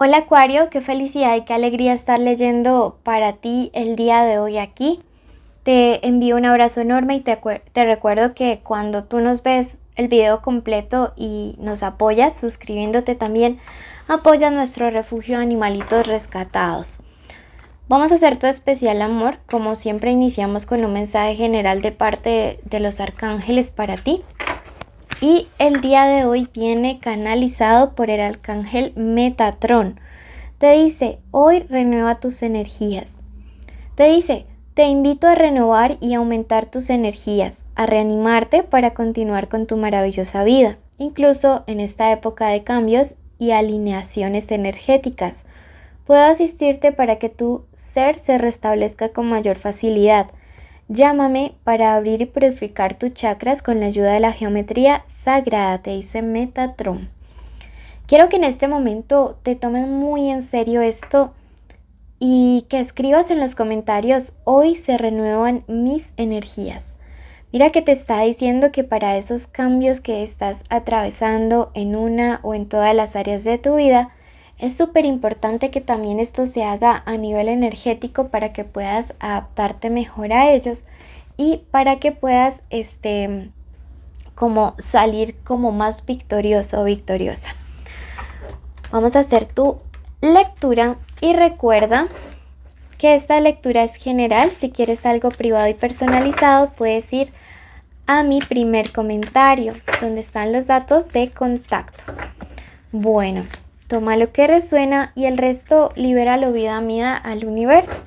Hola Acuario, qué felicidad y qué alegría estar leyendo para ti el día de hoy aquí. Te envío un abrazo enorme y te recuerdo que cuando tú nos ves el video completo y nos apoyas, suscribiéndote también, apoyas nuestro refugio de animalitos rescatados. Vamos a hacer tu especial amor, como siempre iniciamos con un mensaje general de parte de los arcángeles para ti. Y el día de hoy viene canalizado por el arcángel Metatrón. Te dice, hoy renueva tus energías. Te dice, te invito a renovar y aumentar tus energías, a reanimarte para continuar con tu maravillosa vida, incluso en esta época de cambios y alineaciones energéticas. Puedo asistirte para que tu ser se restablezca con mayor facilidad. Llámame para abrir y purificar tus chakras con la ayuda de la geometría sagrada, te dice Metatrón. Quiero que en este momento te tomes muy en serio esto y que escribas en los comentarios, hoy se renuevan mis energías. Mira que te está diciendo que para esos cambios que estás atravesando en una o en todas las áreas de tu vida, es súper importante que también esto se haga a nivel energético para que puedas adaptarte mejor a ellos y para que puedas como salir como más victorioso o victoriosa. Vamos a hacer tu lectura y recuerda que esta lectura es general. Si quieres algo privado y personalizado, puedes ir a mi primer comentario, donde están los datos de contacto. Bueno, toma lo que resuena y el resto libéralo vida mía al universo.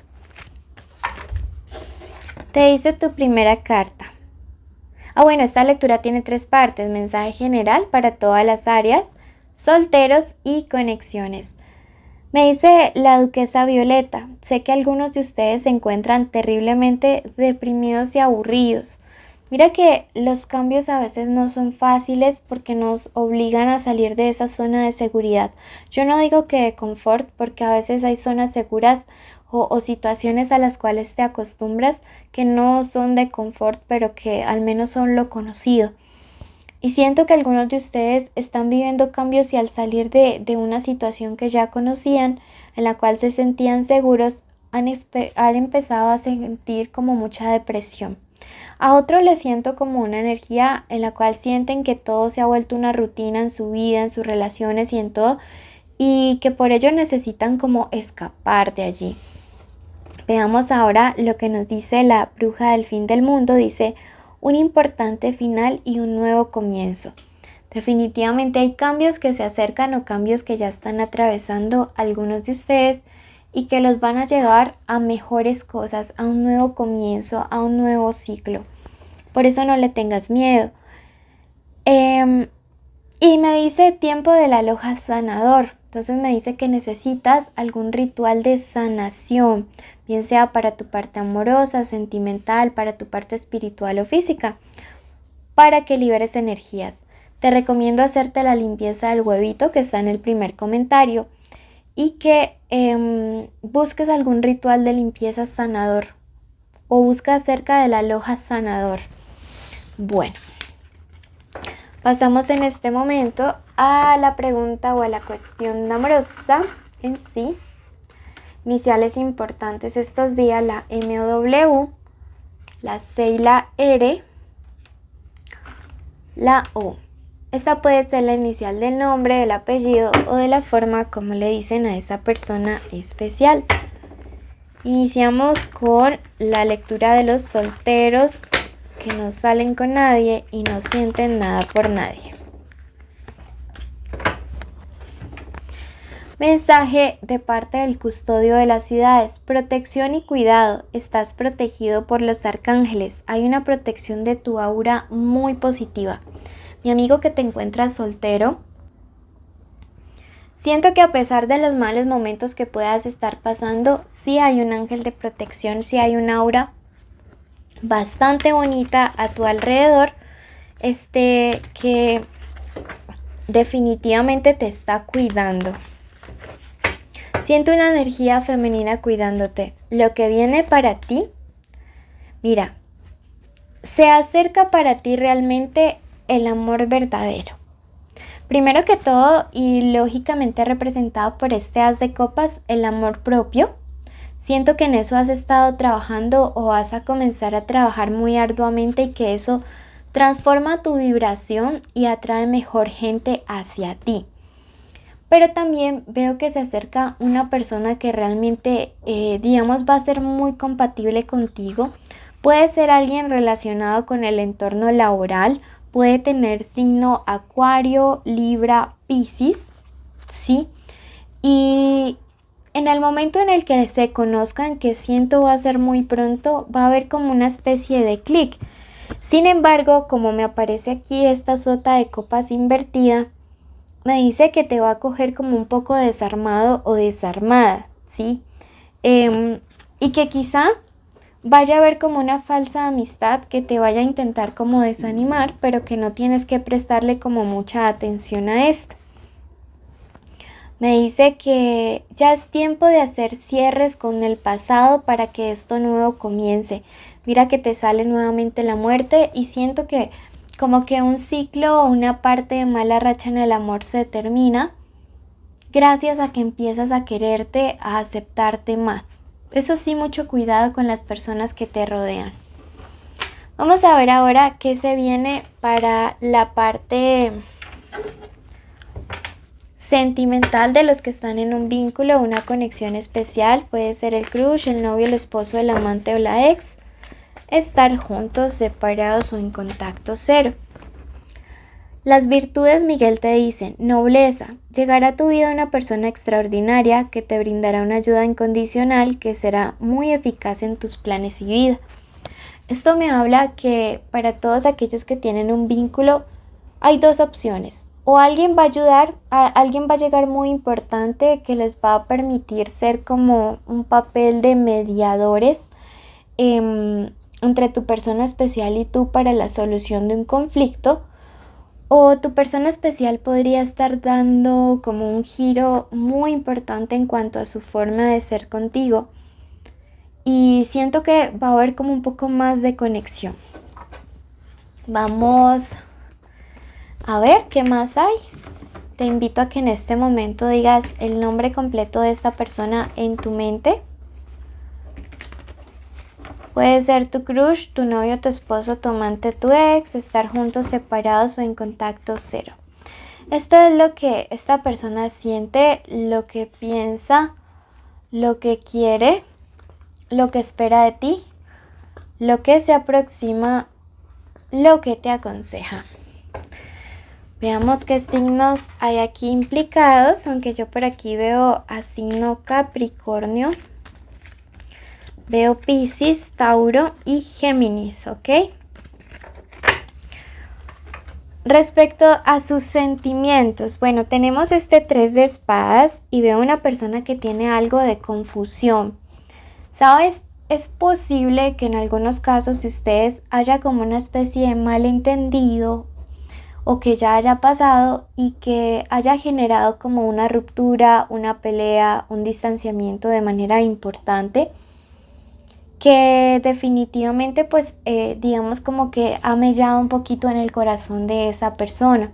Te dice tu primera carta. Bueno, esta lectura tiene 3 partes: mensaje general para todas las áreas, solteros y conexiones. Me dice la duquesa Violeta, sé que algunos de ustedes se encuentran terriblemente deprimidos y aburridos. Mira que los cambios a veces no son fáciles porque nos obligan a salir de esa zona de seguridad. Yo no digo que de confort, porque a veces hay zonas seguras o situaciones a las cuales te acostumbras que no son de confort, pero que al menos son lo conocido. Y siento que algunos de ustedes están viviendo cambios y al salir de una situación que ya conocían, en la cual se sentían seguros, han empezado a sentir como mucha depresión. A otros les siento como una energía en la cual sienten que todo se ha vuelto una rutina en su vida, en sus relaciones y en todo, y que por ello necesitan como escapar de allí. Veamos ahora lo que nos dice la bruja del fin del mundo. Dice, un importante final y un nuevo comienzo. Definitivamente hay cambios que se acercan o cambios que ya están atravesando algunos de ustedes y que los van a llevar a mejores cosas, a un nuevo comienzo, a un nuevo ciclo. Por eso no le tengas miedo. Y me dice tiempo del aloja sanador. Entonces me dice que necesitas algún ritual de sanación, bien sea para tu parte amorosa, sentimental, para tu parte espiritual o física, para que liberes energías. Te recomiendo hacerte la limpieza del huevito que está en el primer comentario y que busques algún ritual de limpieza sanador o busca acerca de la aloja sanador. Bueno, pasamos en este momento a la pregunta o a la cuestión amorosa en sí. Iniciales importantes estos días, la M o W, la C y la R, la O. Esta puede ser la inicial del nombre, del apellido o de la forma como le dicen a esa persona especial. Iniciamos con la lectura de los solteros que no salen con nadie y no sienten nada por nadie. Mensaje de parte del custodio de las ciudades. Protección y cuidado. Estás protegido por los arcángeles. Hay una protección de tu aura muy positiva. Mi amigo que te encuentras soltero, siento que a pesar de los malos momentos que puedas estar pasando, sí hay un ángel de protección, sí hay un aura bastante bonita a tu alrededor, que definitivamente te está cuidando. Siento una energía femenina cuidándote. Lo que viene para ti, mira, se acerca para ti realmente el amor verdadero. Primero que todo, y lógicamente representado por este as de copas, el amor propio. Siento que en eso has estado trabajando o vas a comenzar a trabajar muy arduamente y que eso transforma tu vibración y atrae mejor gente hacia ti. Pero también veo que se acerca una persona que realmente, digamos, va a ser muy compatible contigo. Puede ser alguien relacionado con el entorno laboral, puede tener signo Acuario, Libra, Piscis, ¿sí? Y en el momento en el que se conozcan, que siento va a ser muy pronto, va a haber como una especie de clic. Sin embargo, como me aparece aquí esta sota de copas invertida, me dice que te va a coger como un poco desarmado o desarmada, ¿sí? Y que quizá vaya a haber como una falsa amistad que te vaya a intentar como desanimar, pero que no tienes que prestarle como mucha atención a esto. Me dice que ya es tiempo de hacer cierres con el pasado para que esto nuevo comience. Mira que te sale nuevamente la muerte y siento que como que un ciclo o una parte de mala racha en el amor se termina gracias a que empiezas a quererte, a aceptarte más. Eso sí, mucho cuidado con las personas que te rodean. Vamos a ver ahora qué se viene para la parte sentimental de los que están en un vínculo, una conexión especial. Puede ser el crush, el novio, el esposo, el amante o la ex. Estar juntos, separados o en contacto cero. Las virtudes, Miguel, te dicen: nobleza, llegará a tu vida una persona extraordinaria que te brindará una ayuda incondicional que será muy eficaz en tus planes y vida. Esto me habla que para todos aquellos que tienen un vínculo hay dos opciones. O alguien va a ayudar, alguien va a llegar muy importante que les va a permitir ser como un papel de mediadores entre tu persona especial y tú para la solución de un conflicto. O tu persona especial podría estar dando como un giro muy importante en cuanto a su forma de ser contigo. Y siento que va a haber como un poco más de conexión. Vamos a ver qué más hay. Te invito a que en este momento digas el nombre completo de esta persona en tu mente. Puede ser tu crush, tu novio, tu esposo, tu amante, tu ex, estar juntos, separados o en contacto cero. Esto es lo que esta persona siente, lo que piensa, lo que quiere, lo que espera de ti, lo que se aproxima, lo que te aconseja. Veamos qué signos hay aquí implicados, aunque yo por aquí veo a signo Capricornio. Veo Piscis, Tauro y Géminis, ¿ok? Respecto a sus sentimientos, bueno, tenemos este 3 de espadas y veo una persona que tiene algo de confusión. ¿Sabes? Es posible que en algunos casos de ustedes haya como una especie de malentendido o que ya haya pasado y que haya generado como una ruptura, una pelea, un distanciamiento de manera importante, que definitivamente pues digamos como que ha mellado un poquito en el corazón de esa persona.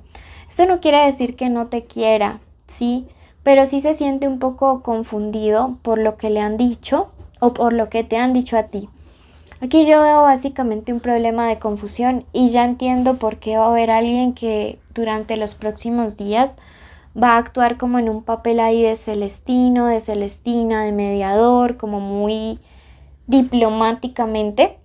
Eso no quiere decir que no te quiera, ¿sí? Pero sí se siente un poco confundido por lo que le han dicho o por lo que te han dicho a ti. Aquí yo veo básicamente un problema de confusión y ya entiendo por qué va a haber alguien que durante los próximos días va a actuar como en un papel ahí de celestino, de celestina, de mediador, como muy diplomáticamente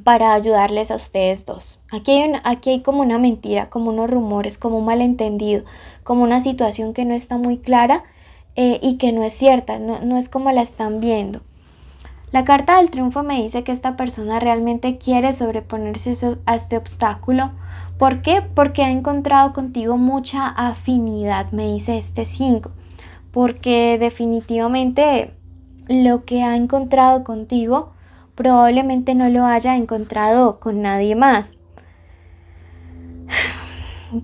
para ayudarles a ustedes dos. Aquí hay como una mentira, como unos rumores, como un malentendido, como una situación que no está muy clara y que no es cierta, no es como la están viendo. La carta del triunfo me dice que esta persona realmente quiere sobreponerse a este obstáculo. ¿Por qué? Porque ha encontrado contigo mucha afinidad, me dice este 5. Porque definitivamente lo que ha encontrado contigo probablemente no lo haya encontrado con nadie más.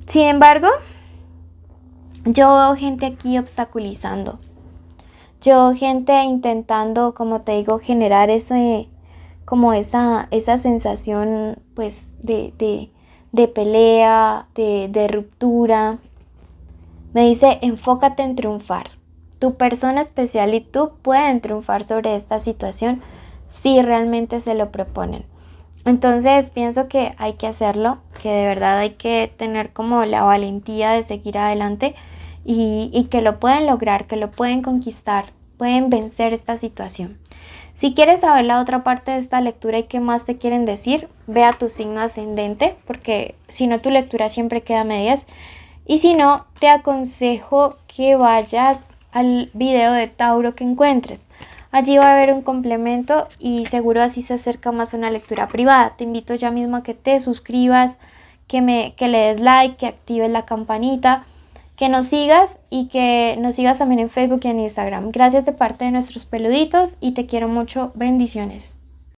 Sin embargo, yo veo gente aquí obstaculizando. Yo gente intentando, como te digo, generar como esa sensación pues de pelea, de ruptura. Me dice, enfócate en triunfar. Tu persona especial y tú pueden triunfar sobre esta situación si realmente se lo proponen. Entonces pienso que hay que hacerlo, que de verdad hay que tener como la valentía de seguir adelante y que lo pueden lograr, que lo pueden conquistar, pueden vencer esta situación. Si quieres saber la otra parte de esta lectura y qué más te quieren decir, ve a tu signo ascendente, porque si no tu lectura siempre queda a medias. Y si no, te aconsejo que vayas al video de Tauro que encuentres. Allí va a haber un complemento y seguro así se acerca más a una lectura privada. Te invito ya mismo a que te suscribas, que le des like, que actives la campanita, que nos sigas y que nos sigas también en Facebook y en Instagram. Gracias de parte de nuestros peluditos y te quiero mucho. Bendiciones.